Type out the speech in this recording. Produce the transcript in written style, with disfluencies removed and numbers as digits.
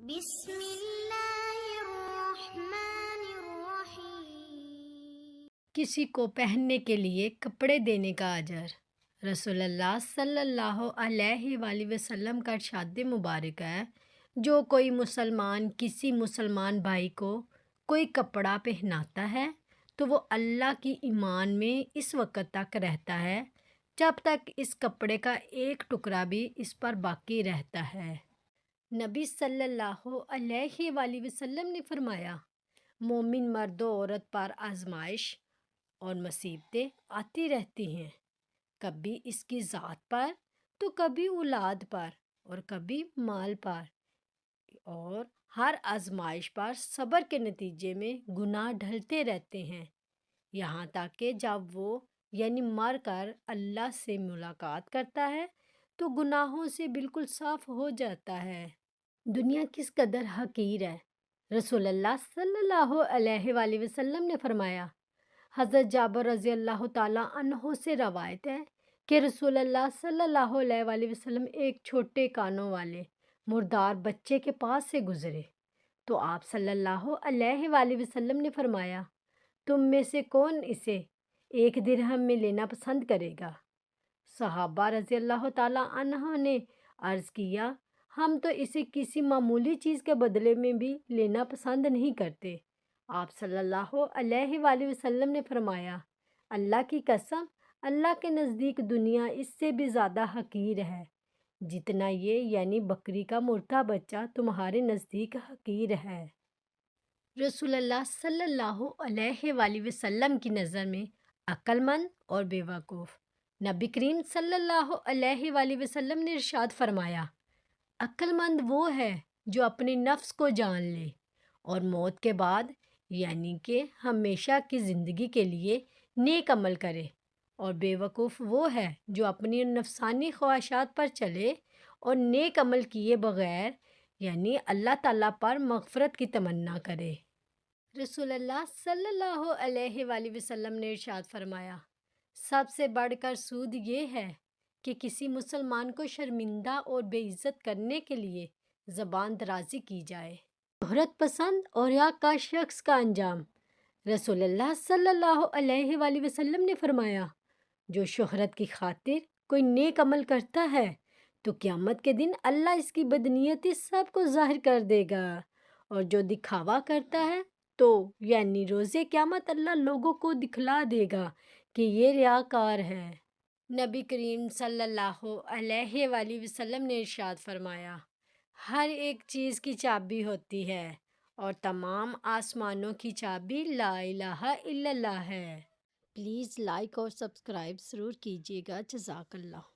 بسم اللہ الرحمن الرحیم۔ کسی کو پہننے کے لیے کپڑے دینے کا اجر۔ رسول اللہ صلی اللہ علیہ وآلہ وسلم کا ارشاد مبارک ہے، جو کوئی مسلمان کسی مسلمان بھائی کو کوئی کپڑا پہناتا ہے تو وہ اللہ کی ایمان میں اس وقت تک رہتا ہے جب تک اس کپڑے کا ایک ٹکڑا بھی اس پر باقی رہتا ہے۔ نبی صلی اللہ علیہ وآلہ وسلم نے فرمایا، مومن مرد و عورت پر آزمائش اور مصیبتیں آتی رہتی ہیں، کبھی اس کی ذات پر تو کبھی اولاد پر اور کبھی مال پر، اور ہر آزمائش پر صبر کے نتیجے میں گناہ ڈھلتے رہتے ہیں، یہاں تک کہ جب وہ مر کر اللہ سے ملاقات کرتا ہے تو گناہوں سے بالکل صاف ہو جاتا ہے۔ دنیا کس قدر حقیر ہے۔ رسول اللہ صلی اللہ علیہ وآلہ وسلم نے فرمایا، حضرت جابر رضی اللہ تعالیٰ عنہ سے روایت ہے کہ رسول اللہ صلی اللہ علیہ وآلہ وسلم ایک چھوٹے کانوں والے مردار بچے کے پاس سے گزرے تو آپ صلی اللہ علیہ وآلہ وسلم نے فرمایا، تم میں سے کون اسے 1 درہم میں لینا پسند کرے گا؟ صحابہ رضی اللہ تعالیٰ عنہ نے عرض کیا، ہم تو اسے کسی معمولی چیز کے بدلے میں بھی لینا پسند نہیں کرتے۔ آپ صلی اللہ علیہ وآلہ وسلم نے فرمایا، اللہ کی قسم، اللہ کے نزدیک دنیا اس سے بھی زیادہ حقیر ہے جتنا یہ بکری کا مردہ بچہ تمہارے نزدیک حقیر ہے۔ رسول اللہ صلی اللہ علیہ وآلہ وسلم کی نظر میں عقل مند اور بے وقوف۔ نبی کریم صلی اللہ علیہ وآلہ وسلم نے ارشاد فرمایا، عقل مند وہ ہے جو اپنے نفس کو جان لے اور موت کے بعد کہ ہمیشہ کی زندگی کے لیے نیک عمل کرے، اور بے وقوف وہ ہے جو اپنی نفسانی خواہشات پر چلے اور نیک عمل کیے بغیر اللہ تعالیٰ پر مغفرت کی تمنا کرے۔ رسول اللہ صلی اللہ علیہ وآلہ وسلم نے ارشاد فرمایا، سب سے بڑھ کر سود یہ ہے کہ کسی مسلمان کو شرمندہ اور بے عزت کرنے کے لیے زبان درازی کی جائے۔ شہرت پسند اور کا شخص کا انجام۔ رسول اللہ صلی اللہ علیہ وآلہ وسلم نے فرمایا، جو شہرت کی خاطر کوئی نیک عمل کرتا ہے تو قیامت کے دن اللہ اس کی بدنیتی سب کو ظاہر کر دے گا، اور جو دکھاوا کرتا ہے تو روز قیامت اللہ لوگوں کو دکھلا دے گا کہ یہ ریاکار ہے۔ نبی کریم صلی اللہ علیہ وآلہ وسلم نے ارشاد فرمایا، ہر ایک چیز کی چابی ہوتی ہے اور تمام آسمانوں کی چابی لا الہ الا اللہ ہے۔ پلیز لائک اور سبسکرائب ضرور کیجیے گا۔ جزاک اللہ۔